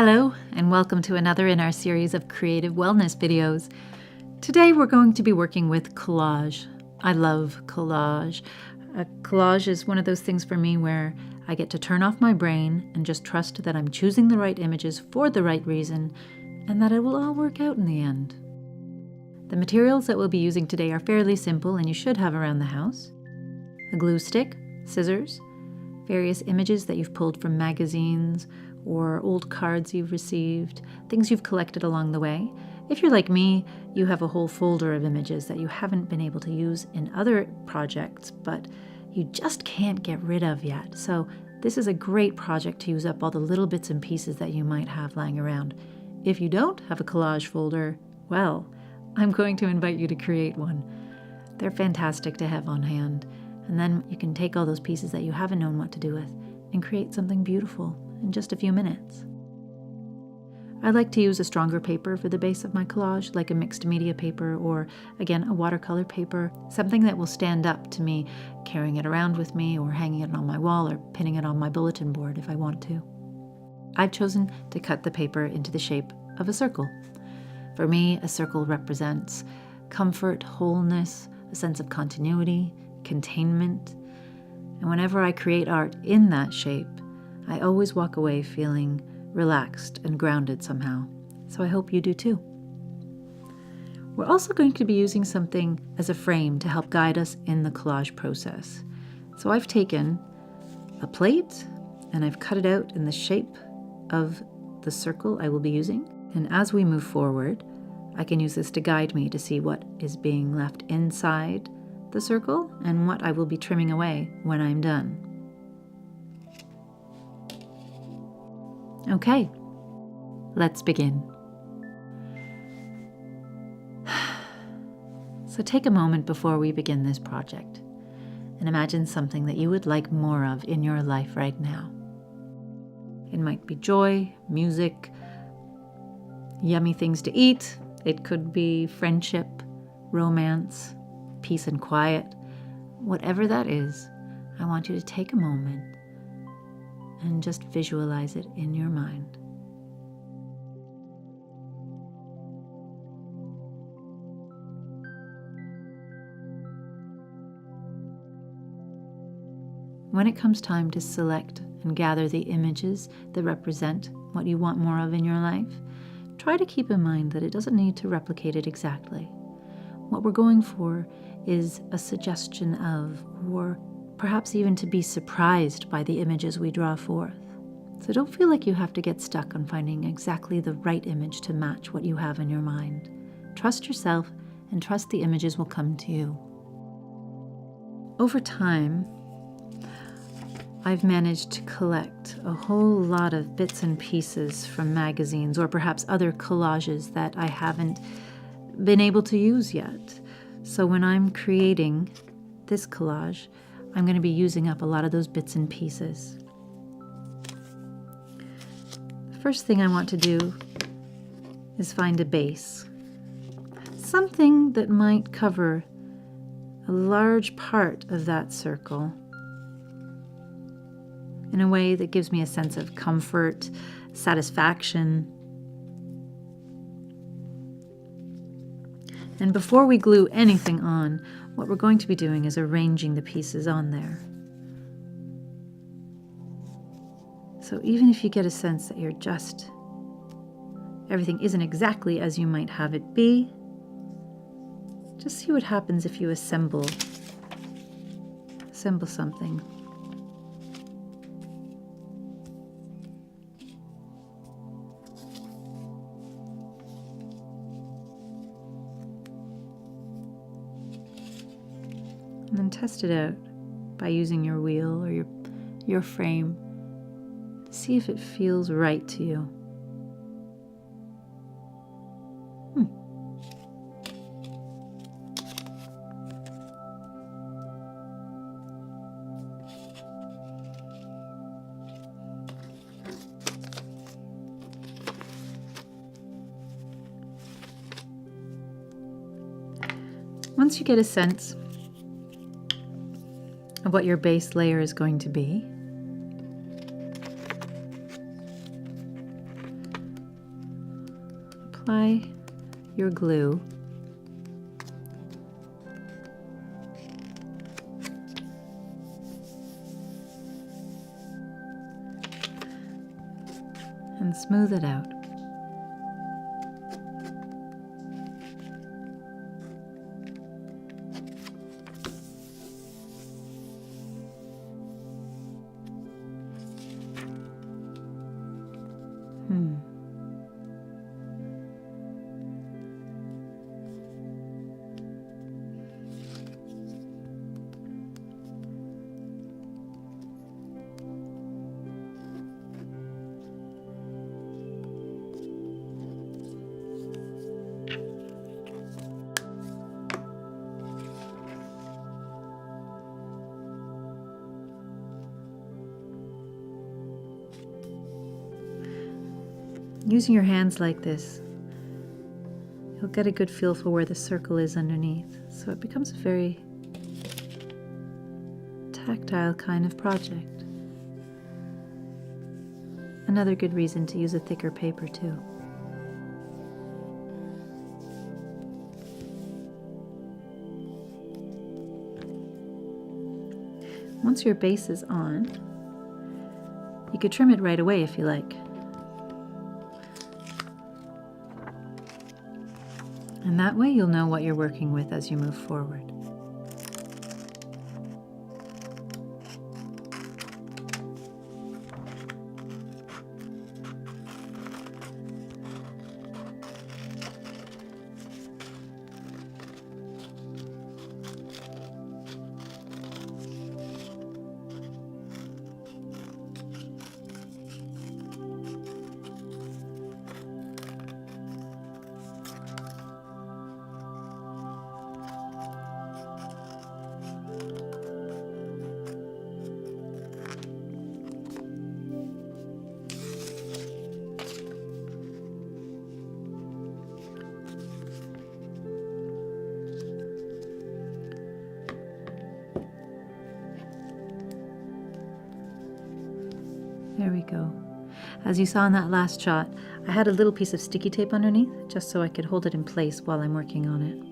Hello, and welcome to another in our series of creative wellness videos. Today we're going to be working with collage. I love collage. Collage is one of those things for me where I get to turn off my brain and just trust that I'm choosing the right images for the right reason and that it will all work out in the end. The materials that we'll be using today are fairly simple and you should have around the house. A glue stick, scissors, various images that you've pulled from magazines or old cards you've received, things you've collected along the way. If you're like me, you have a whole folder of images that you haven't been able to use in other projects, but you just can't get rid of yet. So this is a great project to use up all the little bits and pieces that you might have lying around. If you don't have a collage folder, well, I'm going to invite you to create one. They're fantastic to have on hand. And then you can take all those pieces that you haven't known what to do with and create something beautiful in just a few minutes. I like to use a stronger paper for the base of my collage, like a mixed media paper or, again, a watercolor paper, something that will stand up to me carrying it around with me or hanging it on my wall or pinning it on my bulletin board if I want to. I've chosen to cut the paper into the shape of a circle. For me, a circle represents comfort, wholeness, a sense of continuity, containment, and whenever I create art in that shape, I always walk away feeling relaxed and grounded somehow. So I hope you do too. We're also going to be using something as a frame to help guide us in the collage process. So I've taken a plate and I've cut it out in the shape of the circle I will be using. And as we move forward, I can use this to guide me to see what is being left inside the circle and what I will be trimming away when I'm done. Okay, let's begin. So take a moment before we begin this project and imagine something that you would like more of in your life right now. It might be joy, music, yummy things to eat. It could be friendship, romance, peace and quiet. Whatever that is, I want you to take a moment and just visualize it in your mind. When it comes time to select and gather the images that represent what you want more of in your life, try to keep in mind that it doesn't need to replicate it exactly. What we're going for is a suggestion of, or perhaps even to be surprised by the images we draw forth. So don't feel like you have to get stuck on finding exactly the right image to match what you have in your mind. Trust yourself and trust the images will come to you. Over time, I've managed to collect a whole lot of bits and pieces from magazines or perhaps other collages that I haven't been able to use yet. So when I'm creating this collage, I'm going to be using up a lot of those bits and pieces. The first thing I want to do is find a base. Something that might cover a large part of that circle in a way that gives me a sense of comfort, satisfaction. And before we glue anything on, what we're going to be doing is arranging the pieces on there. So even if you get a sense that everything isn't exactly as you might have it be, just see what happens if you assemble something. And then test it out by using your wheel or your frame to see if it feels right to you. Once you get a sense of what your base layer is going to be, apply your glue. And smooth it out. Using your hands like this, you'll get a good feel for where the circle is underneath. So it becomes a very tactile kind of project. Another good reason to use a thicker paper too. Once your base is on, you could trim it right away if you like. And that way you'll know what you're working with as you move forward. There we go. As you saw in that last shot, I had a little piece of sticky tape underneath just so I could hold it in place while I'm working on it.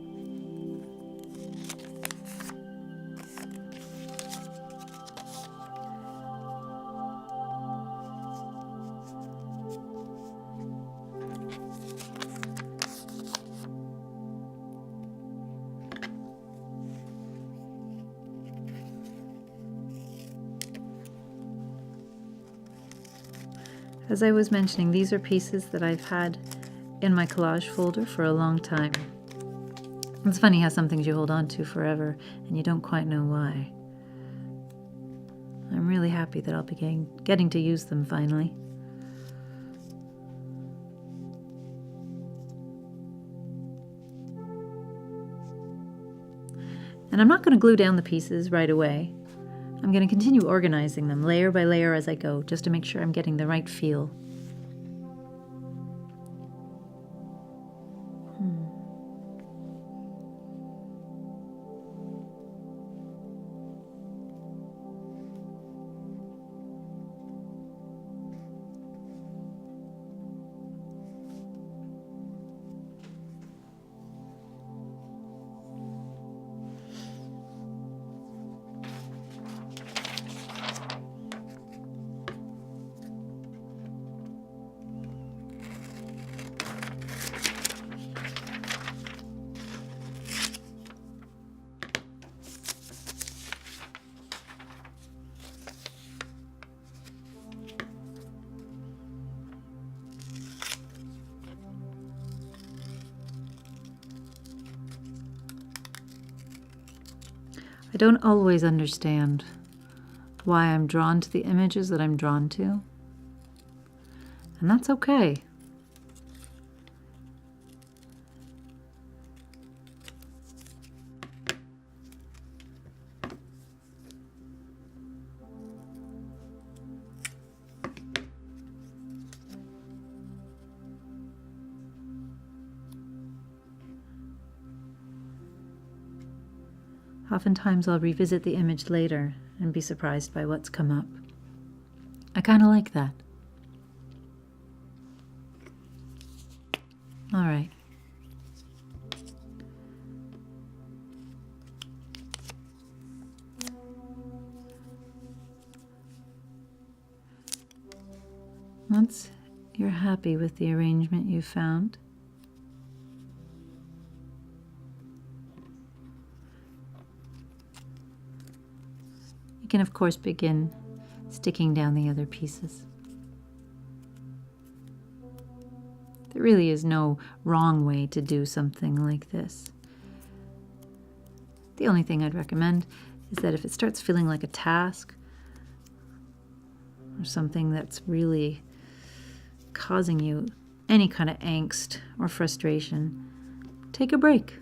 As I was mentioning, these are pieces that I've had in my collage folder for a long time. It's funny how some things you hold on to forever and you don't quite know why. I'm really happy that I'll be getting to use them finally. And I'm not going to glue down the pieces right away. I'm going to continue organizing them layer by layer as I go, just to make sure I'm getting the right feel. I don't always understand why I'm drawn to the images that I'm drawn to, and that's okay. Oftentimes I'll revisit the image later and be surprised by what's come up. I kind of like that. All right. Once you're happy with the arrangement you found, you can of course begin sticking down the other pieces. There really is no wrong way to do something like this. The only thing I'd recommend is that if it starts feeling like a task or something that's really causing you any kind of angst or frustration, take a break.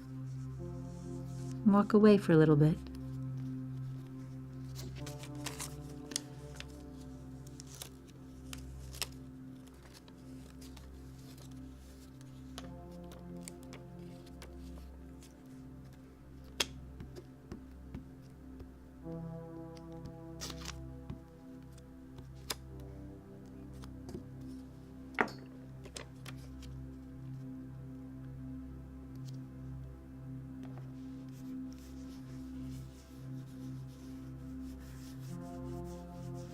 Walk away for a little bit.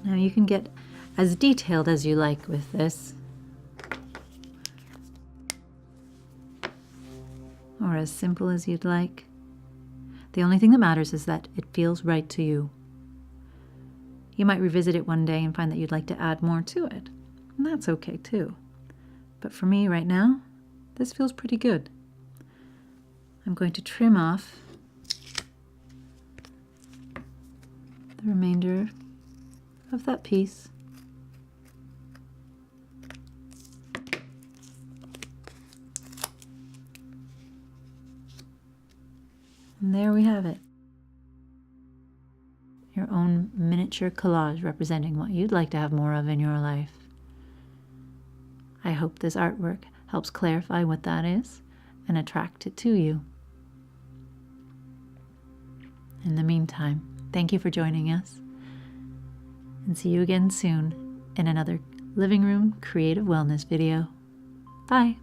Now you can get as detailed as you like with this, or as simple as you'd like. The only thing that matters is that it feels right to you. You might revisit it one day and find that you'd like to add more to it, and that's okay too. But for me right now, this feels pretty good. I'm going to trim off the remainder of that piece. And there we have it. Your own miniature collage representing what you'd like to have more of in your life. I hope this artwork helps clarify what that is and attract it to you. In the meantime, thank you for joining us, and see you again soon in another Living Room Creative Wellness video. Bye.